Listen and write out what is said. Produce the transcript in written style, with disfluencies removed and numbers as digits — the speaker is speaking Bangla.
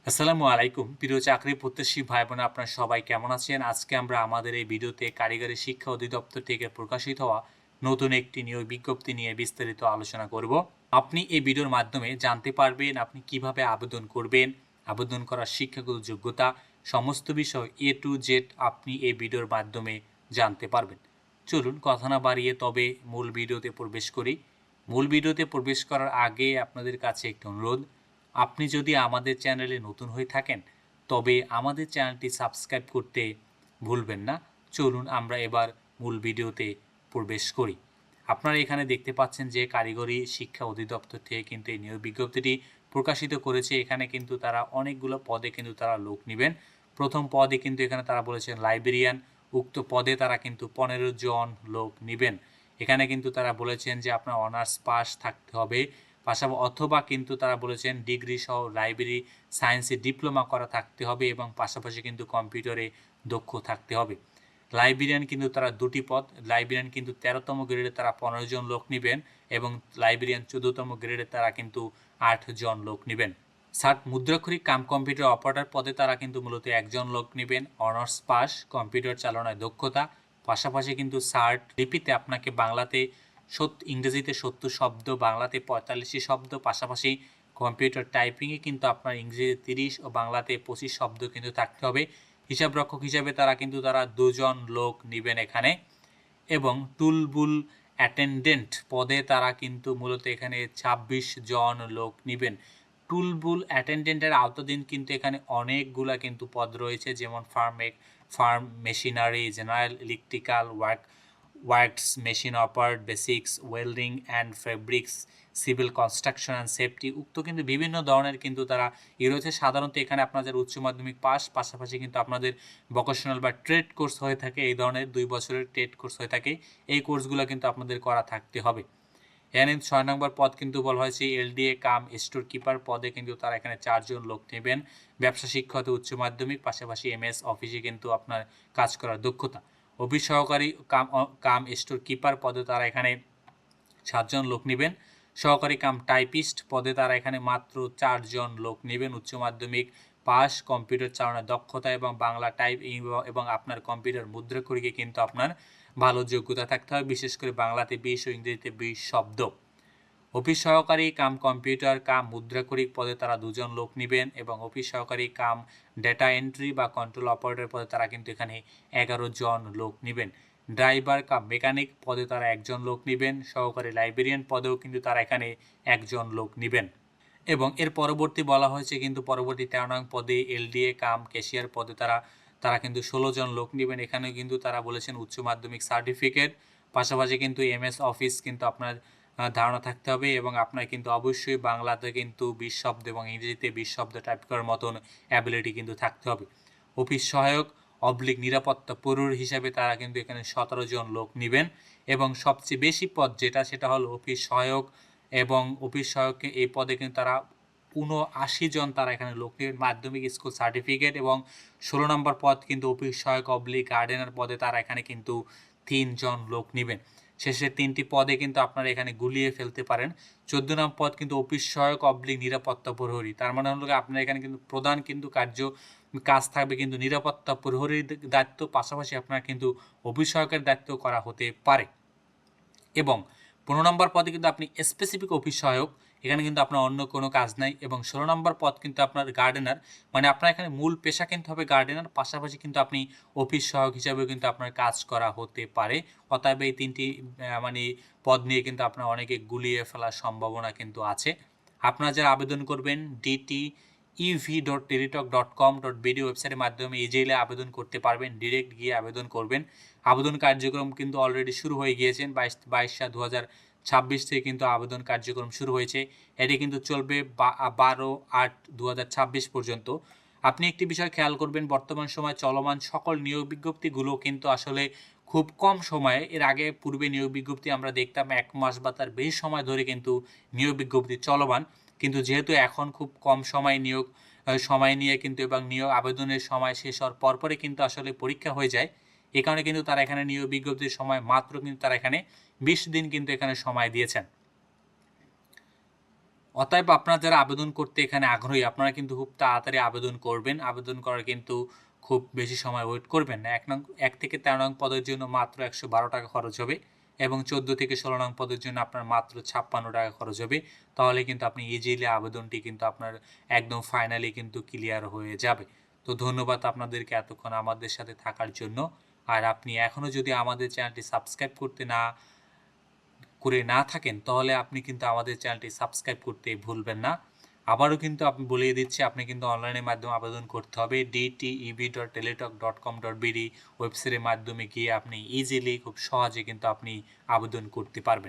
আসসালামু আলাইকুম প্রিয় চাকরি প্রত্যাশী ভাই বোন আপনারা সবাই কেমন আছেন? আজকে আমরা আমাদের এই ভিডিওতে কারিগরি শিক্ষা অধিদপ্তর থেকে প্রকাশিত হওয়া নতুন একটি নিয়োগ বিজ্ঞপ্তি নিয়ে বিস্তারিত আলোচনা করব। আপনি এই ভিডিওর মাধ্যমে জানতে পারবেন আপনি কিভাবে আবেদন করবেন, আবেদন করার শিক্ষাগত যোগ্যতা, সমস্ত বিষয় A to Z আপনি এই ভিডিওর মাধ্যমে জানতে পারবেন। চলুন কথা না বাড়িয়ে তবে মূল ভিডিওতে প্রবেশ করি। মূল ভিডিওতে প্রবেশ করার আগে আপনাদের কাছে একটি অনুরোধ, আপনি যদি আমাদের চ্যানেলে নতুন হয়ে থাকেন তবে আমাদের চ্যানেলটি সাবস্ক্রাইব করতে ভুলবেন না। চলুন আমরা এবার মূল ভিডিওতে প্রবেশ করি। আপনারা এখানে দেখতে পাচ্ছেন যে কারিগরি শিক্ষা অধিদপ্তর থেকে কিন্তু এই নিয়োগ বিজ্ঞপ্তিটি প্রকাশিত করেছে। এখানে কিন্তু তারা অনেকগুলো পদে কিন্তু তারা লোক নেবেন। প্রথম পদে কিন্তু এখানে তারা বলেছেন লাইব্রেরিয়ান, উক্ত পদে তারা কিন্তু 15 জন লোক নেবেন। এখানে কিন্তু তারা বলেছেন যে আপনার অনার্স পাস থাকতে হবে, পাশাপাশি অথবা কিন্তু তারা বলেছেন ডিগ্রি সহ লাইব্রেরি সায়েন্সে ডিপ্লোমা করা থাকতে হবে এবং পাশাপাশি কিন্তু কম্পিউটারে দক্ষ থাকতে হবে। লাইব্রেরিয়ান কিন্তু তারা দুটি পদ, লাইব্রেরিয়ান কিন্তু 13তম গ্রেডে তারা 15 জন লোক নেবেন এবং লাইব্রেরিয়ান 14তম গ্রেডে তারা কিন্তু 8 জন লোক নেবেন। মুদ্রাক্ষরিক কাম কম্পিউটার অপারেটর পদে তারা কিন্তু মূলত একজন লোক নেবেন, অনার্স পাস, কম্পিউটার চালনায় দক্ষতা, পাশাপাশি কিন্তু সার্ট লিপিতে আপনাকে বাংলাতে ইংরেজিতে 70 শব্দ, বাংলাতে 45 শব্দ, পাশাপাশি কম্পিউটার টাইপিংয়ে কিন্তু আপনার ইংরেজিতে 30 ও বাংলাতে 25 শব্দ কিন্তু থাকতে হবে। হিসাবরক্ষক হিসাবে তারা 2 জন লোক নেবেন এখানে, এবং টুলবুল অ্যাটেন্ডেন্ট পদে তারা কিন্তু মূলত এখানে 26 জন লোক নেবেন। টুলবুল অ্যাটেন্ডেন্টের আওতাধীন কিন্তু এখানে অনেকগুলা কিন্তু পদ রয়েছে, যেমন farm machinery, general electrical works, machine operate, basics, welding and fabrics, civil construction and safety, উক্ত কিন্তু বিভিন্ন ধরনের কিন্তু তারা রয়েছে। সাধারণত এখানে আপনাদের উচ্চ মাধ্যমিক পাস, পাশাপাশি কিন্তু আপনাদের ভোকেশনাল বা ট্রেড কোর্স হয়ে থাকে, এই ধরনের 2 বছরের ট্রেড কোর্স হয়ে থাকে, এই কোর্সগুলো কিন্তু আপনাদের করা থাকতে হবে। এখানে 6 নম্বর পদ কিন্তু বলা হয়েছে LDA কাম স্টোর কিপার পদে কিন্তু তারা এখানে 4 জন লোক নেবেন। ব্যবসা শিক্ষা হতে উচ্চ মাধ্যমিক, পাশাপাশি MS অফিসে কিন্তু আপনার কাজ করার দক্ষতা। অফিস সহকারী কাম স্টোর কিপার পদে তারা এখানে 7 জন লোক নেবেন। সহকারী কাম টাইপিস্ট পদে তারা এখানে মাত্র 4 জন লোক নেবেন, উচ্চ মাধ্যমিক পাস, কম্পিউটার চালানোর দক্ষতা এবং বাংলা টাইপ এবং আপনার কম্পিউটার মুদ্রাক্ষরিকে কিন্তু আপনার ভালো যোগ্যতা থাকতে হবে, বিশেষ করে বাংলাতে 20 ও ইংরেজিতে 20 শব্দ। অফিস সহকারী কাম কম্পিউটার কাম মুদ্রাক্ষরিক পদে তারা 2 জন লোক নেবেন এবং অফিস সহকারী কাম ডেটা এন্ট্রি বা কন্ট্রোল অপারেটর পদে তারা কিন্তু এখানে 11 জন লোক নেবেন। ড্রাইভার কাম মেকানিক পদে তারা 1 জন লোক নেবেন। সহকারী লাইব্রেরিয়ান পদেও কিন্তু তারা এখানে 1 জন লোক নেবেন। এবং এর পরবর্তী বলা হয়েছে কিন্তু পরবর্তী 13 নং পদে LDA কাম ক্যাশিয়ার পদে তারা কিন্তু 16 জন লোক নেবেন। এখানেও কিন্তু তারা বলেছেন উচ্চ মাধ্যমিক সার্টিফিকেট, পাশাপাশি কিন্তু MS অফিস কিন্তু আপনার ধারণা থাকতে হবে এবং আপনার কিন্তু অবশ্যই বাংলাতে কিন্তু 20 শব্দ এবং ইংরেজিতে 20 শব্দ টাইপ করার মতন অ্যাবিলিটি কিন্তু থাকতে হবে। অফিস সহায়ক নিরাপত্তা প্রহরী হিসাবে তারা কিন্তু এখানে 17 জন লোক নেবেন এবং সবচেয়ে বেশি পদ সেটা হলো অফিস সহায়ক, এবং অফিস সহায়ক এই পদে কিন্তু তারা 79 জন তারা এখানে লোক নেবেন, মাধ্যমিক স্কুল সার্টিফিকেট, এবং 16 নম্বর পদ কিন্তু অফিস সহায়ক গার্ডেনার পদে তারা এখানে কিন্তু 3 জন লোক নেবেন। শেষের 3টি পদে কিন্তু আপনারা এখানে গুলিয়ে ফেলতে পারেন। 14 নম্বর পদ কিন্তু অফিস সহায়ক নিরাপত্তা প্রহরী, তার মানে হলো আপনার এখানে কিন্তু প্রধান কিন্তু কাজ থাকবে কিন্তু নিরাপত্তা প্রহরীর দায়িত্ব, পাশাপাশি আপনার কিন্তু অফিস সহায়কের দায়িত্ব করা হতে পারে। এবং 15 নম্বর পদে কিন্তু আপনি স্পেসিফিক অফিস সহায়ক, এখানে কিন্তু আপনার অন্য কোনো কাজ নাই। এবং 16 নম্বর পদ কিন্তু আপনার গার্ডেনার, মানে আপনার এখানে মূল পেশা কিন্তু হবে গার্ডেনার, পাশাপাশি কিন্তু আপনি অফিস সহায়ক হিসাবেও কিন্তু আপনার কাজ করা হতে পারে। অতএব এই 3টি পদ নিয়ে কিন্তু আপনার অনেকে গুলিয়ে ফেলার সম্ভাবনা কিন্তু আছে। আপনারা যারা আবেদন করবেন dtev.teletalk.com.bd ওয়েবসাইটের মাধ্যমে ইজিলি আবেদন করতে পারবেন, ডিরেক্ট গিয়ে আবেদন করবেন। আবেদন কার্যক্রম কিন্তু অলরেডি শুরু হয়ে গিয়েছেন, 22/7/2026 থেকে কিন্তু আবেদন কার্যক্রম শুরু হয়েছে। এটি কিন্তু চলবে 12/8/2026 পর্যন্ত। আপনি একটি বিষয় খেয়াল করবেন, বর্তমান সময় চলমান সকল নিয়োগ বিজ্ঞপ্তিগুলো কিন্তু আসলে খুব কম সময়ে, এর আগে পূর্বে নিয়োগ বিজ্ঞপ্তি আমরা দেখতাম 1 মাস বা তার বেশি সময় ধরে কিন্তু নিয়োগ বিজ্ঞপ্তি চলমান, কিন্তু যেহেতু এখন খুব কম সময় নিয়ে কিন্তু এবং নিয়োগ আবেদনের সময় শেষ হওয়ার পরপরই কিন্তু আসলে পরীক্ষা হয়ে যায়, এই কারণে কিন্তু তারা এখানে নিয়োগ বিজ্ঞপ্তির সময় মাত্র কিন্তু তারা এখানে 20 দিন কিন্তু এখানে সময় দিয়েছেন। অতএব আপনারা যারা আবেদন করতে এখানে আগ্রহী আপনারা কিন্তু খুব তাড়াতাড়ি আবেদন করবেন। আবেদন করার কিন্তু খুব বেশি সময় ওয়েট করবেন না। ১ থেকে ১৩ নং পদের জন্য মাত্র ৳১১২ খরচ হবে এবং ১৪ থেকে ১৬ নং পদের জন্য আপনার মাত্র ৳৫৬ খরচ হবে। তাহলে কিন্তু আপনি ইজিলি আবেদনটি কিন্তু আপনার একদম ফাইনালি কিন্তু ক্লিয়ার হয়ে যাবে। তো ধন্যবাদ আপনাদেরকে এতক্ষণ আমাদের সাথে থাকার জন্য। আর আপনি এখনও যদি আমাদের চ্যানেলটি সাবস্ক্রাইব না থাকেন তাহলে আপনি কিন্তু আমাদের চ্যানেলটি সাবস্ক্রাইব করতে ভুলবেন না। আবারও কিন্তু আমি বলিয়ে দিচ্ছি আপনি কিন্তু অনলাইনের মাধ্যমে আবেদন করতে হবে dteb.teletalk.com.bd ওয়েবসাইটের মাধ্যমে গিয়ে আপনি ইজিলি খুব সহজে কিন্তু আপনি আবেদন করতে পারবেন।